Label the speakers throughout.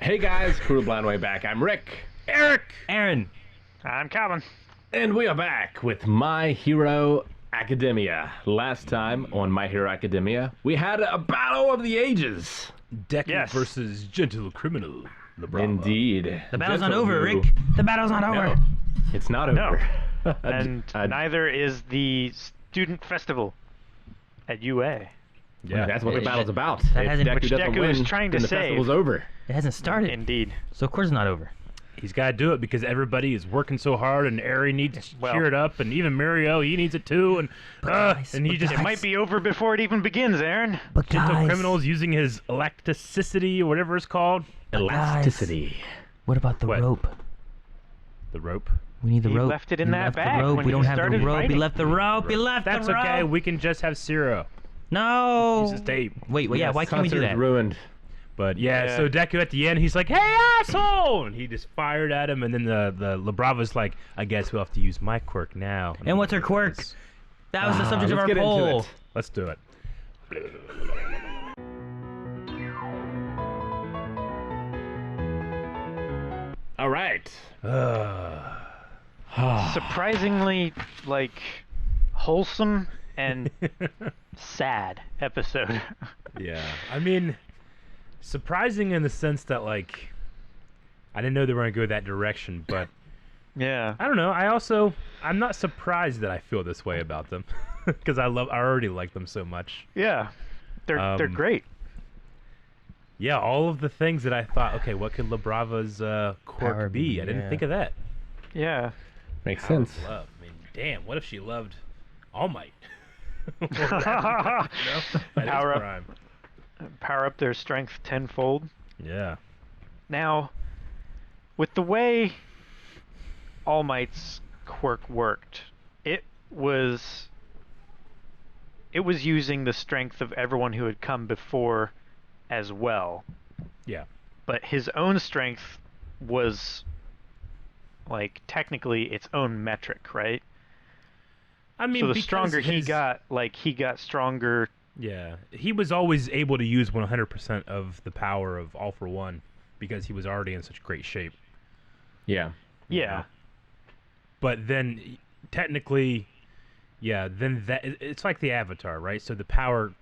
Speaker 1: Hey guys, Crew Blind Way back. I'm Rick.
Speaker 2: Eric!
Speaker 3: Aaron.
Speaker 2: I'm Calvin.
Speaker 1: And we are back with My Hero Academia. Last time on My Hero Academia, we had a battle of the ages.
Speaker 3: Deku versus Gentle Criminal.
Speaker 1: Indeed.
Speaker 3: The battle's not over, Rick. The battle's not over.
Speaker 1: No, it's not over.
Speaker 2: And neither is the student festival at UA.
Speaker 1: Yeah, that's what the battle's about.
Speaker 3: That hasn't-
Speaker 1: If
Speaker 2: which
Speaker 1: Deku doesn't
Speaker 2: Deku
Speaker 1: win,
Speaker 2: is trying to
Speaker 1: then the
Speaker 2: save.
Speaker 1: festival's over.
Speaker 3: It hasn't started.
Speaker 2: Indeed.
Speaker 3: So of course it's not over.
Speaker 4: He's got to do it because everybody is working so hard, and Eri needs to
Speaker 2: Well-
Speaker 4: cheer it up, and even Mario, he needs it too, and he just
Speaker 2: It might be over before it even begins, Aaron.
Speaker 3: But
Speaker 4: Gentle
Speaker 3: guys,
Speaker 4: Criminal's using his elasticity or whatever it's called.
Speaker 1: Elasticity.
Speaker 3: what about the
Speaker 4: What?
Speaker 3: rope?
Speaker 4: The rope.
Speaker 3: We need the
Speaker 2: He
Speaker 3: rope.
Speaker 2: left it in
Speaker 3: He
Speaker 2: that
Speaker 3: left
Speaker 2: bag
Speaker 3: The rope.
Speaker 2: when
Speaker 3: We
Speaker 2: he
Speaker 3: don't have the
Speaker 2: started
Speaker 3: rope. He
Speaker 2: fighting.
Speaker 3: left the rope. He left
Speaker 4: That's
Speaker 3: the rope.
Speaker 4: okay. We can just have Zero.
Speaker 3: No.
Speaker 4: Use his tape.
Speaker 3: Wait, yeah. Why can't we do
Speaker 1: Concert's
Speaker 3: that?
Speaker 1: ruined.
Speaker 4: But yeah,
Speaker 2: Yeah.
Speaker 4: so Deku at the end, he's like, "Hey, asshole!" And he just fired at him, and then the Labrava's like, "I guess we'll have to use my quirk now."
Speaker 3: And what's her quirk? That was the subject of
Speaker 1: let's
Speaker 3: our
Speaker 1: get into
Speaker 3: poll.
Speaker 1: it.
Speaker 4: Let's do it.
Speaker 1: All right.
Speaker 2: Surprisingly, wholesome and sad episode.
Speaker 4: Yeah, I mean, surprising in the sense that I didn't know they were gonna go that direction, but
Speaker 2: Yeah.
Speaker 4: I don't know. I'm not surprised that I feel this way about them, because I already like them so much.
Speaker 2: Yeah. They're great.
Speaker 4: Yeah, all of the things that I thought, okay, what could Labrava's quirk
Speaker 3: Power
Speaker 4: be?
Speaker 3: be,
Speaker 4: I didn't
Speaker 3: yeah.
Speaker 4: think of that.
Speaker 2: Yeah.
Speaker 1: Makes
Speaker 4: Power of
Speaker 1: sense.
Speaker 4: love. I mean, damn, what if she loved All Might?
Speaker 2: Power
Speaker 4: Power
Speaker 2: up.
Speaker 4: prime.
Speaker 2: Power up their strength tenfold.
Speaker 4: Yeah.
Speaker 2: Now, with the way All Might's quirk worked, it was using the strength of everyone who had come before as well.
Speaker 4: Yeah.
Speaker 2: But his own strength was technically its own metric, right?
Speaker 4: I mean,
Speaker 2: So the
Speaker 4: because
Speaker 2: stronger he
Speaker 4: his-
Speaker 2: got, he got stronger.
Speaker 4: Yeah, he was always able to use 100% of the power of All for One because he was already in such great shape.
Speaker 1: Yeah.
Speaker 2: Yeah.
Speaker 4: But then, technically, yeah, then it's like the Avatar, right? So the power,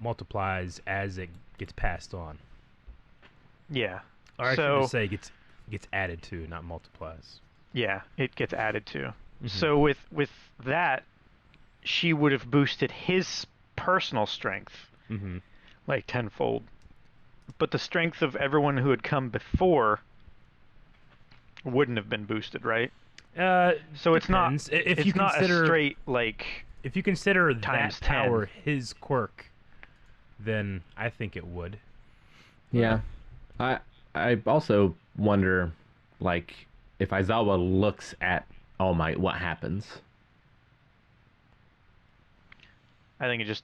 Speaker 4: multiplies as it gets passed on.
Speaker 2: Yeah.
Speaker 4: Or I
Speaker 2: So-
Speaker 4: should just say gets added to, not multiplies.
Speaker 2: Yeah, it gets added to.
Speaker 4: Mhm.
Speaker 2: So with that, she would have boosted his personal strength
Speaker 4: Mm-hmm.
Speaker 2: tenfold. But the strength of everyone who had come before wouldn't have been boosted, right? So it's not
Speaker 4: Depends. If
Speaker 2: it's
Speaker 4: you
Speaker 2: not
Speaker 4: consider
Speaker 2: a straight
Speaker 4: if you consider
Speaker 2: times
Speaker 4: that power
Speaker 2: 10.
Speaker 4: his quirk, then I think it would.
Speaker 1: Yeah. I also wonder, if Aizawa looks at All Might, what happens?
Speaker 2: I think it just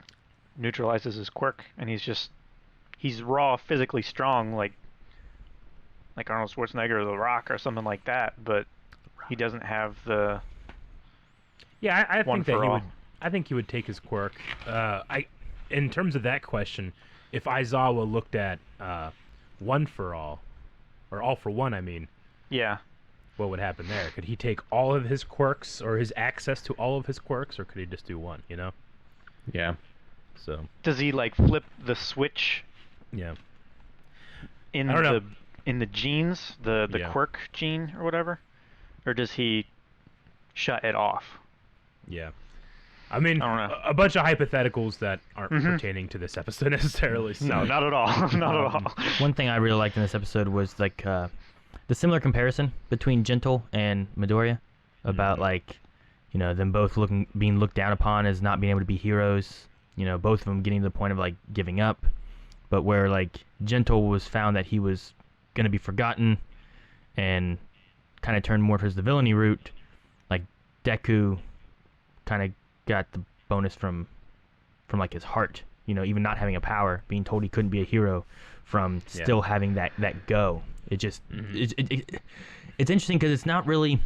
Speaker 2: neutralizes his quirk, and he's raw, physically strong, like Arnold Schwarzenegger or The Rock or something like that. But he doesn't have the
Speaker 4: Yeah, I
Speaker 2: one
Speaker 4: think that
Speaker 2: for
Speaker 4: he
Speaker 2: all.
Speaker 4: would. I think he would take his quirk. In terms of that question, if Aizawa looked at One for All, or All for One, I mean,
Speaker 2: Yeah.
Speaker 4: what would happen there? Could he take all of his quirks, or his access to all of his quirks, or could he just do one?
Speaker 1: Yeah.
Speaker 4: So
Speaker 2: Does he flip the switch
Speaker 4: yeah,
Speaker 2: in
Speaker 4: I don't know.
Speaker 2: the genes, the
Speaker 4: Yeah.
Speaker 2: quirk gene or whatever, or does he shut it off?
Speaker 4: yeah. I mean,
Speaker 2: I don't know.
Speaker 4: a bunch of hypotheticals that aren't
Speaker 2: Mhm.
Speaker 4: pertaining to this episode necessarily. So.
Speaker 2: No, not at all. Not at all.
Speaker 3: One thing I really liked in this episode was the similar comparison between Gentle and Midoriya about them both being looked down upon as not being able to be heroes. Both of them getting to the point of giving up, but where Gentle was found that he was gonna be forgotten and kind of turned more towards the villainy route. Deku kind of got the bonus from his heart. Even not having a power, being told he couldn't be a hero, from still having that go. It just it's interesting because it's not really.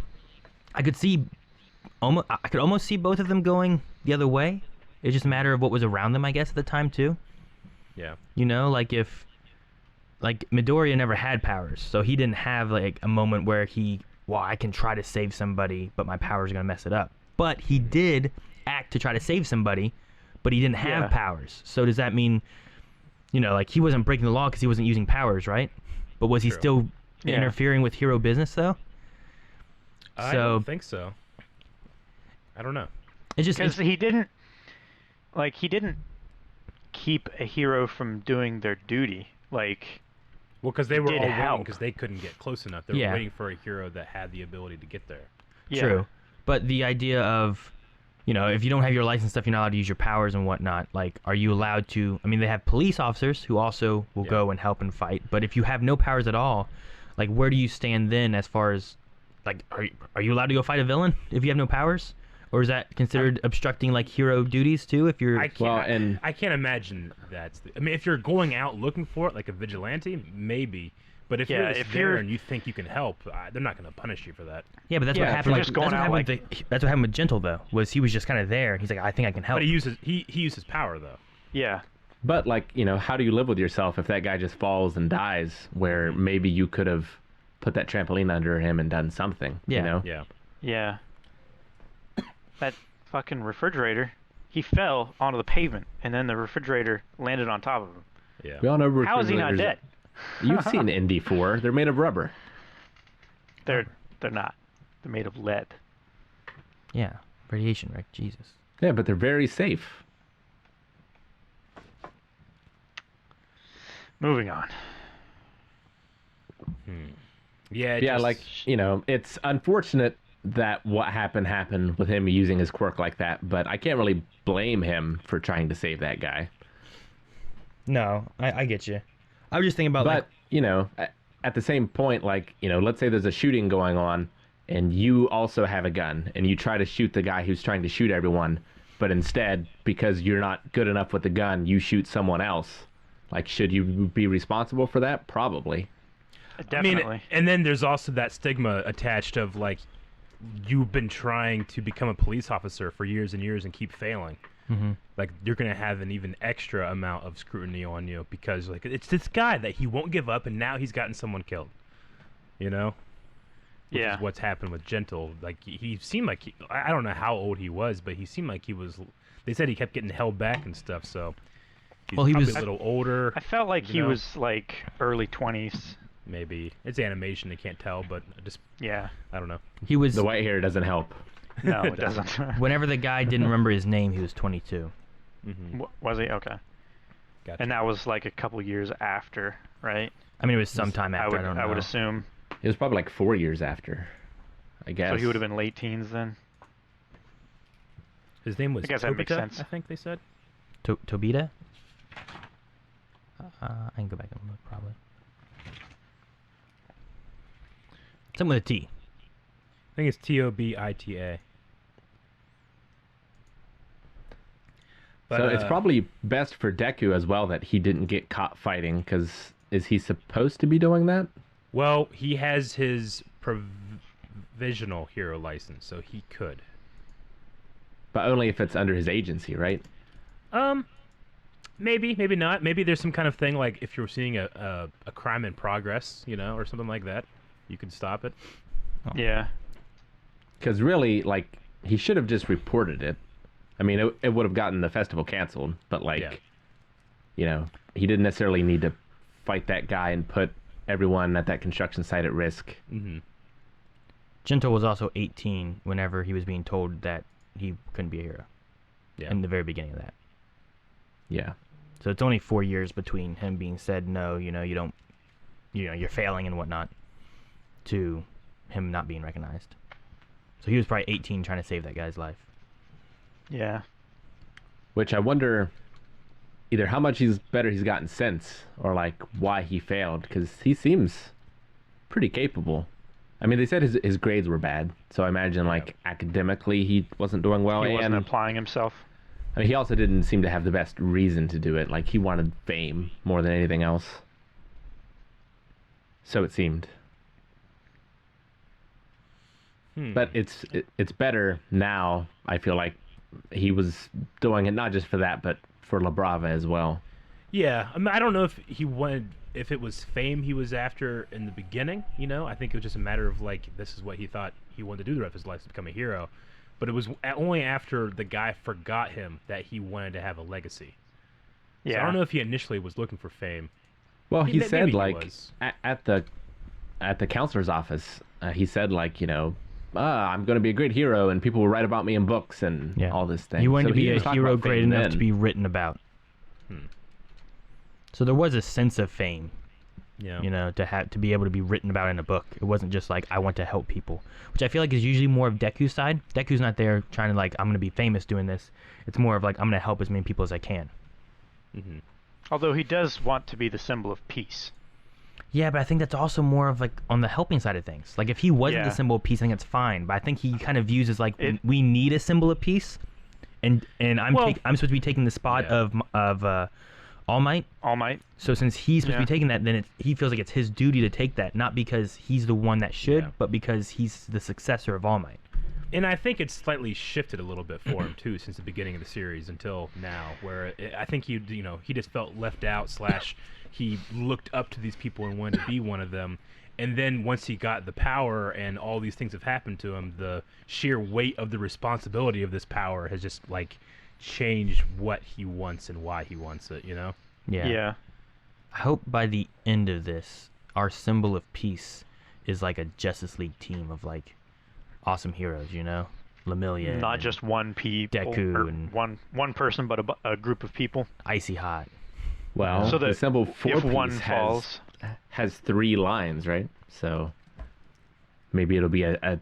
Speaker 3: I could almost see both of them going the other way. It's just a matter of what was around them, I guess, at the time too.
Speaker 4: Yeah.
Speaker 3: If like Midoriya never had powers, so he didn't have like a moment where I can try to save somebody, but my powers are gonna mess it up. But he did act to try to save somebody, but he didn't have powers. So does that mean, like he wasn't breaking the law because he wasn't using powers, right? But was he still interfering with hero business though?
Speaker 4: I don't think so. I don't know.
Speaker 2: It's just because he didn't keep a hero from doing their duty. Like,
Speaker 4: well, because they were all waiting
Speaker 2: help.
Speaker 4: because they couldn't get close enough. They were waiting for a hero that had the ability to get there.
Speaker 2: Yeah.
Speaker 3: True. But the idea of, if you don't have your license stuff, you're not allowed to use your powers and whatnot. Like, are you allowed to? I mean, they have police officers who also will go and help and fight. But if you have no powers at all, like, where do you stand then as far as, like, are you allowed to go fight a villain if you have no powers? Or is that considered obstructing like hero duties too? If you're
Speaker 4: I can't imagine that. I mean, if you're going out looking for it like a vigilante, maybe. But if you're just there and you think you can help, they're not going to punish you for that.
Speaker 3: Yeah, but that's what happened.
Speaker 2: Like,
Speaker 3: that's what happened with Gentle though. Was he was just kind of there? He's like, I think I can help.
Speaker 4: But he uses power though.
Speaker 2: Yeah.
Speaker 1: But like, how do you live with yourself if that guy just falls and dies? Where maybe you could have put that trampoline under him and done something.
Speaker 3: Yeah.
Speaker 2: Yeah. That fucking refrigerator, he fell onto the pavement, and then the refrigerator landed on top of him.
Speaker 4: Yeah.
Speaker 1: We all know
Speaker 2: How is he not dead?
Speaker 1: You've seen ND4. They're made of rubber.
Speaker 2: They're not. They're made of lead.
Speaker 3: Yeah. Radiation, right? Jesus.
Speaker 1: Yeah, but they're very safe.
Speaker 2: Moving on.
Speaker 4: Yeah,
Speaker 1: like, it's unfortunate that what happened with him using his quirk like that, but I can't really blame him for trying to save that guy.
Speaker 3: No, I get you. I was just thinking about,
Speaker 1: but, at the same point, like, let's say there's a shooting going on and you also have a gun and you try to shoot the guy who's trying to shoot everyone, but instead, because you're not good enough with the gun, you shoot someone else. Like, should you be responsible for that? Probably.
Speaker 2: Definitely.
Speaker 4: I mean, and then there's also that stigma attached of, like, you've been trying to become a police officer for years and years and keep failing.
Speaker 3: Mm-hmm.
Speaker 4: Like, you're going to have an even extra amount of scrutiny on you because, like, it's this guy that he won't give up and now he's gotten someone killed. Which is what's happened with Gentle. Like, he seemed like, I don't know how old he was, but he seemed like he was, they said he kept getting held back and stuff, so he's
Speaker 3: he
Speaker 4: probably
Speaker 3: was
Speaker 4: a little older.
Speaker 2: I felt like he was, like, early 20s.
Speaker 4: Maybe. It's animation, they can't tell, but I don't know.
Speaker 3: he was
Speaker 1: The white hair doesn't help.
Speaker 2: No, it doesn't.
Speaker 3: whenever the guy didn't remember his name, he was 22.
Speaker 4: Mm-hmm.
Speaker 2: Was he? Okay.
Speaker 4: Gotcha.
Speaker 2: And that was, like, a couple years after, right?
Speaker 3: I mean, it was sometime after. I don't know.
Speaker 2: I would assume.
Speaker 1: It was probably like 4 years after, I guess.
Speaker 2: So he would have been late teens then?
Speaker 4: His name was
Speaker 2: I guess that makes
Speaker 4: Tobita,
Speaker 2: sense.
Speaker 4: I think they said.
Speaker 3: Tobita? I can go back and look, probably. Something with a T.
Speaker 4: I think it's Tobita. But,
Speaker 1: so it's probably best for Deku as well that he didn't get caught fighting, because is he supposed to be doing that?
Speaker 4: Well, he has his provisional hero license, so he could.
Speaker 1: But only if it's under his agency, right?
Speaker 4: Maybe not. Maybe there's some kind of thing like if you're seeing a crime in progress, or something like that, you can stop it.
Speaker 3: Oh.
Speaker 2: Yeah.
Speaker 1: Because really, like, he should have just reported it. I mean, it would have gotten the festival canceled, but, like, he didn't necessarily need to fight that guy and put everyone at that construction site at risk.
Speaker 4: Mm-hmm.
Speaker 3: Gentle was also 18 whenever he was being told that he couldn't be a hero.
Speaker 4: Yeah.
Speaker 3: In the very beginning of that.
Speaker 1: Yeah.
Speaker 3: So it's only 4 years between him being said, no, you don't, you're failing and whatnot, to him not being recognized. So he was probably 18 trying to save that guy's life.
Speaker 2: Yeah.
Speaker 1: Which I wonder either how much better he's gotten since, or, like, why he failed, because he seems pretty capable. I mean, they said his grades were bad, so I imagine, like, academically he wasn't doing well.
Speaker 2: He wasn't
Speaker 1: and
Speaker 2: applying himself.
Speaker 1: I mean, he also didn't seem to have the best reason to do it. Like, he wanted fame more than anything else. So it seemed. But it's better now, I feel like. He was doing it not just for that, but for La Brava as well.
Speaker 4: Yeah, I mean, I don't know if he wanted, if it was fame he was after in the beginning. You know, I think it was just a matter of like this is what he thought he wanted to do the rest of his life, to become a hero. But it was only after the guy forgot him that he wanted to have a legacy. So
Speaker 2: Yeah.
Speaker 4: I don't know if he initially was looking for fame.
Speaker 1: Well, he
Speaker 4: Maybe
Speaker 1: said
Speaker 4: he
Speaker 1: like
Speaker 4: was.
Speaker 1: at the counselor's office, he said like, you know, I'm going to be a great hero and people will write about me in books and
Speaker 3: Yeah.
Speaker 1: all this thing.
Speaker 3: He wanted
Speaker 1: So
Speaker 3: to be
Speaker 1: was
Speaker 3: a
Speaker 1: talking
Speaker 3: hero
Speaker 1: about
Speaker 3: great
Speaker 1: fame
Speaker 3: enough
Speaker 1: then.
Speaker 3: to be written about. So there was a sense of fame,
Speaker 4: Yeah.
Speaker 3: you know, to be able to be written about in a book. It wasn't just like I want to help people, which I feel like is usually more of Deku's side. Deku's not there trying to like I'm gonna be famous doing this. It's more of like I'm gonna help as many people as I can.
Speaker 4: Mm-hmm.
Speaker 2: Although he does want to be the symbol of peace.
Speaker 3: Yeah, but I think that's also more of like on the helping side of things. Like if he wasn't
Speaker 2: Yeah.
Speaker 3: the symbol of peace, I think it's fine. But I think he kind of views as like
Speaker 2: It-
Speaker 3: we need a symbol of peace, and I'm
Speaker 4: Well-
Speaker 3: I'm supposed to be taking the spot
Speaker 4: Yeah.
Speaker 3: of All Might.
Speaker 2: All Might.
Speaker 3: So since he's supposed to
Speaker 2: Yeah.
Speaker 3: be taking that, then he feels like it's his duty to take that, not because he's the one that should,
Speaker 4: Yeah.
Speaker 3: but because he's the successor of All Might.
Speaker 4: And I think it's slightly shifted a little bit for him too since the beginning of the series until now, where I think he just felt left out / he looked up to these people and wanted to be one of them. And then once he got the power and all these things have happened to him, the sheer weight of the responsibility of this power has just like changed what he wants and why he wants it. You know?
Speaker 3: Yeah. I hope by the end of this, our symbol of peace is like a Justice League team of like awesome heroes, you know? Lemillion.
Speaker 2: Not
Speaker 3: and
Speaker 2: just one people.
Speaker 3: Deku
Speaker 2: or
Speaker 3: and-
Speaker 2: one person, but a group of people.
Speaker 3: Icy Hot.
Speaker 1: Well,
Speaker 2: So
Speaker 1: the
Speaker 2: that
Speaker 1: symbol for
Speaker 2: if
Speaker 1: peace
Speaker 2: one falls,
Speaker 1: has 3 lines, right? So maybe it'll be a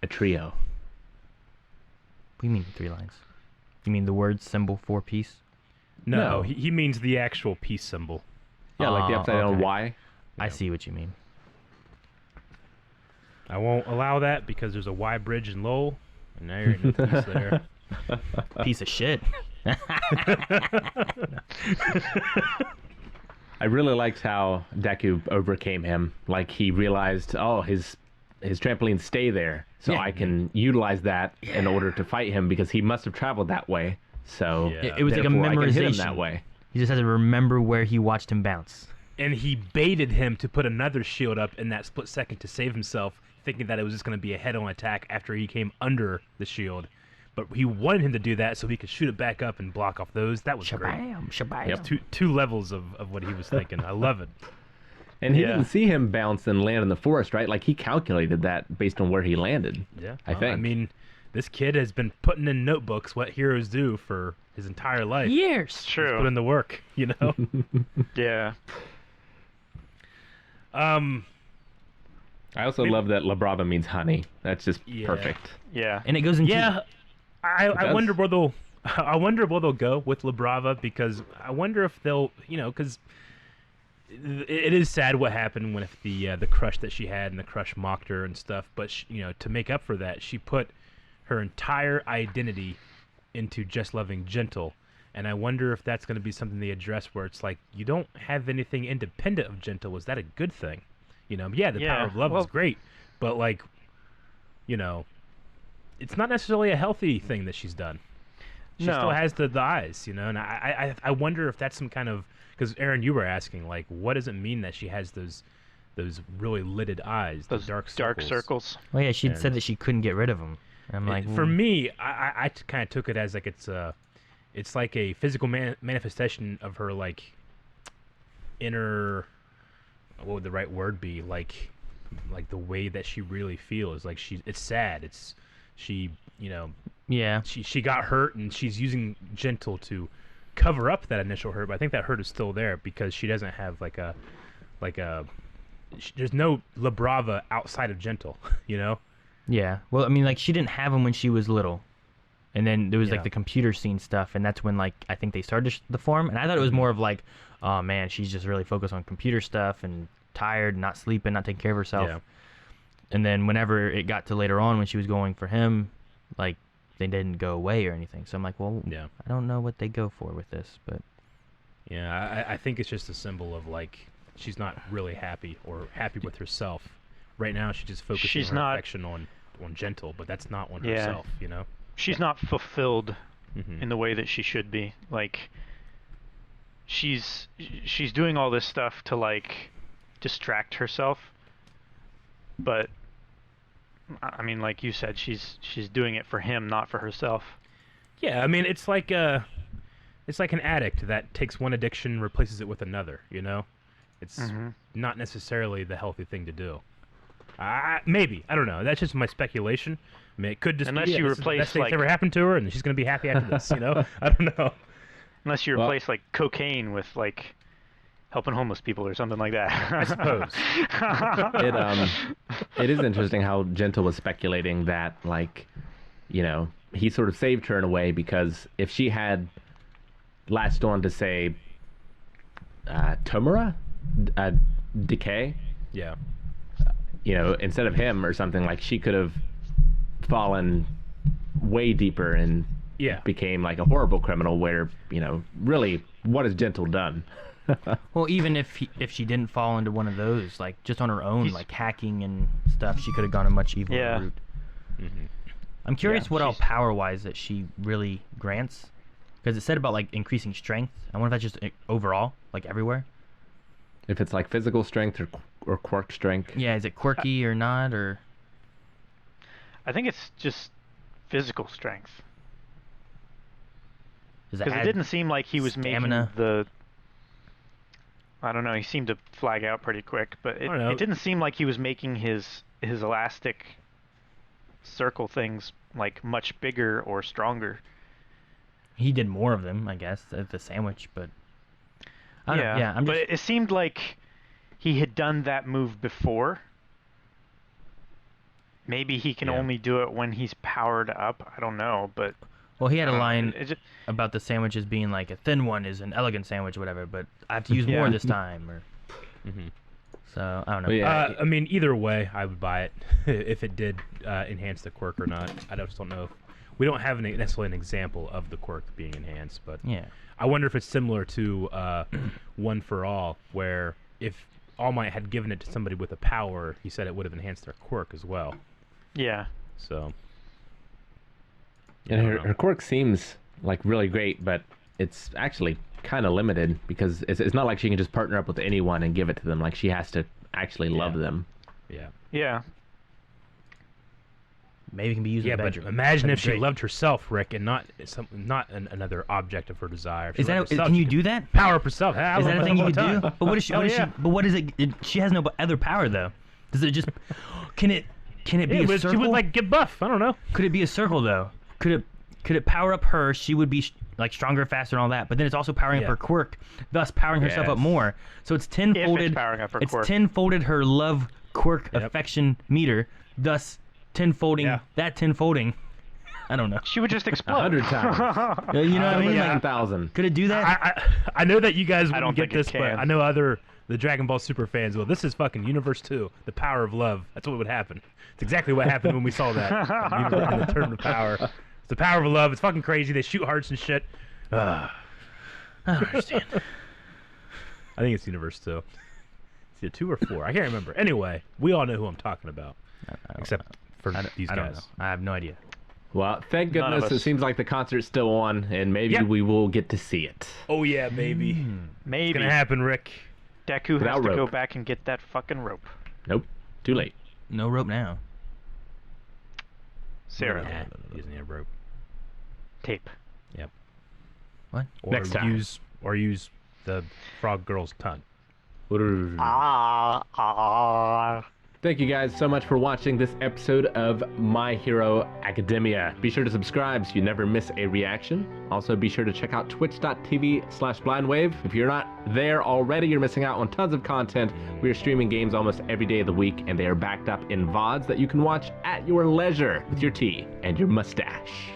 Speaker 1: trio.
Speaker 3: What do you mean 3 lines? You mean the word symbol for peace?
Speaker 4: No,
Speaker 1: No.
Speaker 4: he means the actual peace symbol.
Speaker 1: Yeah, like the
Speaker 3: Oh,
Speaker 1: upside down
Speaker 3: okay.
Speaker 1: Y.
Speaker 3: I see what you mean.
Speaker 4: I won't allow that because there's a Y bridge in Lowell, and now you're in the peace there.
Speaker 3: Piece of shit.
Speaker 1: I really liked how Deku overcame him. Like he realized, oh, his trampolines stay there, so
Speaker 3: Yeah.
Speaker 1: I can utilize that in order to fight him because he must have traveled that way. So
Speaker 4: Yeah.
Speaker 3: It was like a
Speaker 1: therefore I can hit him
Speaker 3: memorization.
Speaker 1: that way.
Speaker 3: He just has to remember where he watched him bounce.
Speaker 4: And he baited him to put another shield up in that split second to save himself, thinking that it was just going to be a head-on attack after he came under the shield. But he wanted him to do that so he could shoot it back up and block off those. That was great.
Speaker 3: Shabam, shabam.
Speaker 1: Yep.
Speaker 4: Two levels of what he was thinking. I love it.
Speaker 1: And he
Speaker 2: Yeah.
Speaker 1: didn't see him bounce and land in the forest, right? Like he calculated that based on where he landed.
Speaker 4: Yeah,
Speaker 1: I think.
Speaker 4: I mean, this kid has been putting in notebooks what heroes do for his entire life.
Speaker 3: Years.
Speaker 2: it's
Speaker 4: He's put
Speaker 2: true.
Speaker 4: in the work, you know.
Speaker 2: Yeah.
Speaker 1: I also love that La Brava means honey. That's just
Speaker 4: Yeah.
Speaker 1: perfect.
Speaker 2: Yeah.
Speaker 3: And it goes into
Speaker 4: Yeah, I
Speaker 1: does.
Speaker 4: wonder where they'll go with La Brava, because I wonder if they'll, because it is sad what happened when if the crush that she had and the crush mocked her and stuff. But to make up for that, she put her entire identity into just loving Gentle. And I wonder if that's going to be something they address where it's like, you don't have anything independent of Gentle. Is that a good thing? Yeah, the
Speaker 2: Yeah,
Speaker 4: power of love
Speaker 2: well-
Speaker 4: is great, but like, it's not necessarily a healthy thing that she's done. She
Speaker 2: No.
Speaker 4: still has the eyes, and I wonder if that's some kind of, because Aaron, you were asking, like, what does it mean that she has those really lidded eyes,
Speaker 2: Those
Speaker 4: the dark circles?
Speaker 3: Well, yeah, she
Speaker 4: And-
Speaker 3: said that she couldn't get rid of them. And I'm like,
Speaker 4: For
Speaker 3: well,
Speaker 4: me, I kind of took it as like it's like a physical manifestation of her like inner, what would the right word be, like the way that she really feels. Like it's sad. She
Speaker 3: yeah,
Speaker 4: she got hurt and she's using Gentle to cover up that initial hurt. But I think that hurt is still there because she doesn't have there's no La Brava outside of Gentle.
Speaker 3: yeah. Well, I mean, like she didn't have them when she was little, and then there was
Speaker 4: Yeah.
Speaker 3: like the computer scene stuff, and that's when like I think they started the form, and I thought it was more of like, oh man, she's just really focused on computer stuff and tired, not sleeping, not taking care of herself.
Speaker 4: Yeah.
Speaker 3: And then whenever it got to later on when she was going for him, like they didn't go away or anything. So I'm like, well,
Speaker 4: Yeah.
Speaker 3: I don't know what they go for with this, but
Speaker 4: Yeah, I think it's just a symbol of like she's not really happy or happy with herself. Right now, she's just focusing
Speaker 2: She's
Speaker 4: her
Speaker 2: not-
Speaker 4: affection on Gentle, but that's not on
Speaker 2: Yeah.
Speaker 4: herself,
Speaker 2: She's not fulfilled
Speaker 4: Mhm.
Speaker 2: in the way that she should be. Like, she's doing all this stuff to like distract herself, but I mean, like you said, she's doing it for him, not for herself.
Speaker 4: Yeah, I mean, it's like an addict that takes one addiction and replaces it with another, you know? It's not necessarily the healthy thing to do. Maybe. I don't know. That's just my speculation. I mean, it could just
Speaker 2: Unless
Speaker 4: be
Speaker 2: you
Speaker 4: this is the
Speaker 2: replace,
Speaker 4: best thing that's
Speaker 2: like-
Speaker 4: ever happened to her, and she's going to be happy after this, you know? I don't know.
Speaker 2: Unless you replace like cocaine with like helping homeless people or something like that.
Speaker 4: I suppose.
Speaker 1: It is interesting how Gentle was speculating that, like, you know, he sort of saved her in a way, because if she had latched on to, say, Tomura, Decay,
Speaker 4: Yeah.
Speaker 1: you know, instead of him or something, like, she could have fallen way deeper and
Speaker 4: Yeah.
Speaker 1: became like a horrible criminal where, you know, really, what has Gentle done?
Speaker 3: Well, even if she didn't fall into one of those, like just on her own,
Speaker 2: He's-
Speaker 3: like hacking and stuff, she could have gone a much eviler
Speaker 2: Yeah.
Speaker 3: route.
Speaker 4: Mm-hmm.
Speaker 3: I'm curious what all
Speaker 2: she's-
Speaker 3: power-wise that she really grants, because it said about like increasing strength. I wonder if that's just overall, like everywhere.
Speaker 1: If it's like physical strength or quirk strength.
Speaker 3: Yeah, is it quirky or not, or
Speaker 2: I think it's just physical strength.
Speaker 3: does it
Speaker 2: Because it
Speaker 3: add
Speaker 2: didn't seem like he was
Speaker 3: stamina?
Speaker 2: making the. I don't know. He seemed to flag out pretty quick, but
Speaker 4: I don't know.
Speaker 2: it didn't seem like he was making his elastic circle things like much bigger or stronger.
Speaker 3: He did more of them, I guess, at the sandwich, but I don't know. Yeah, I'm
Speaker 2: but
Speaker 3: just
Speaker 2: it seemed like he had done that move before. Maybe he can
Speaker 4: Yeah.
Speaker 2: only do it when he's powered up. I don't know, but
Speaker 3: well, he had a line
Speaker 2: it just,
Speaker 3: about the sandwiches being like a thin one is an elegant sandwich or whatever, but I have to use more
Speaker 2: Yeah.
Speaker 3: this time, or
Speaker 4: Mm-hmm.
Speaker 3: so I don't know.
Speaker 1: Well, yeah.
Speaker 4: I mean, either way, I would buy it if it did enhance the quirk or not. I just don't know. We don't have necessarily an example of the quirk being enhanced, but
Speaker 3: Yeah.
Speaker 4: I wonder if it's similar to One for All, where if All Might had given it to somebody with a power, he said it would have enhanced their quirk as well.
Speaker 2: yeah.
Speaker 4: So.
Speaker 1: And
Speaker 4: I
Speaker 1: her,
Speaker 4: don't know.
Speaker 1: her quirk seems like really great, but it's actually kind of limited, because it's not like she can just partner up with anyone and give it to them. Like, she has to actually love
Speaker 4: Yeah.
Speaker 1: them.
Speaker 4: Yeah.
Speaker 2: Yeah.
Speaker 3: Maybe it can be used
Speaker 4: Yeah,
Speaker 3: in the
Speaker 4: but
Speaker 3: bedroom.
Speaker 4: imagine
Speaker 3: That'd
Speaker 4: if
Speaker 3: be
Speaker 4: she
Speaker 3: great.
Speaker 4: loved herself, Rick, and not another object of her desire. If she
Speaker 3: Is that
Speaker 4: loved herself,
Speaker 3: can
Speaker 4: she
Speaker 3: you
Speaker 4: could
Speaker 3: do that?
Speaker 4: power up herself? I
Speaker 3: Is
Speaker 4: love
Speaker 3: that a thing you
Speaker 4: myself
Speaker 3: could
Speaker 4: all
Speaker 3: do?
Speaker 4: the time.
Speaker 3: But what is she?
Speaker 4: Oh,
Speaker 3: What is
Speaker 4: yeah.
Speaker 3: she? But what is it? She has no other power though. Does it just? Can it be
Speaker 4: Yeah,
Speaker 3: a
Speaker 4: but
Speaker 3: circle?
Speaker 4: she would like get buff. I don't know.
Speaker 3: Could it be a circle though? Could it power up her? She would be like stronger, faster, and all that. But then it's also powering up
Speaker 4: Yeah.
Speaker 3: her quirk, thus powering herself up
Speaker 1: Yes.
Speaker 3: more. So it's tenfolded.
Speaker 2: powering up her
Speaker 3: it's
Speaker 2: quirk.
Speaker 3: tenfolded her love quirk
Speaker 4: Yep.
Speaker 3: affection meter, thus tenfolding
Speaker 4: Yeah.
Speaker 3: that tenfolding. I don't know.
Speaker 2: She would just explode.
Speaker 1: 100 times.
Speaker 3: You know what I mean?
Speaker 2: yeah.
Speaker 3: Like,
Speaker 1: 1,000.
Speaker 3: could it do that?
Speaker 4: I know that you guys
Speaker 2: I
Speaker 4: wouldn't
Speaker 2: don't
Speaker 4: get
Speaker 2: think it
Speaker 4: this, but
Speaker 2: can.
Speaker 4: I know the Dragon Ball Super fans will. This is fucking Universe 2, the power of love. That's what would happen. It's exactly what happened when we saw that in the Tournament of Power. It's the power of love. It's fucking crazy. They shoot hearts and shit.
Speaker 3: I don't understand.
Speaker 4: I think it's Universe 2. It's either 2 or 4. I can't remember. Anyway, we all know who I'm talking about,
Speaker 3: I don't
Speaker 4: except
Speaker 3: know.
Speaker 4: for
Speaker 3: I don't,
Speaker 4: these
Speaker 3: I don't
Speaker 4: guys.
Speaker 3: know. I have no idea.
Speaker 1: Well, thank
Speaker 2: None of
Speaker 1: goodness it
Speaker 2: us.
Speaker 1: seems like the concert's still on, and maybe
Speaker 4: Yep.
Speaker 1: we will get to see it.
Speaker 4: Oh yeah, baby. It's
Speaker 2: Maybe
Speaker 4: gonna happen, Rick.
Speaker 2: Deku has
Speaker 1: Without
Speaker 2: to go
Speaker 1: rope.
Speaker 2: back and get that fucking rope.
Speaker 1: Nope. Too late.
Speaker 3: No rope now.
Speaker 2: Sarah,
Speaker 4: Nah, using a rope.
Speaker 2: tape.
Speaker 4: Yep.
Speaker 3: What?
Speaker 4: Or
Speaker 1: Next time.
Speaker 4: use the frog girl's tongue.
Speaker 1: Thank you guys so much for watching this episode of My Hero Academia. Be sure to subscribe so you never miss a reaction. Also, be sure to check out twitch.tv/blindwave. If you're not there already, you're missing out on tons of content. We are streaming games almost every day of the week, and they are backed up in VODs that you can watch at your leisure with your tea and your mustache.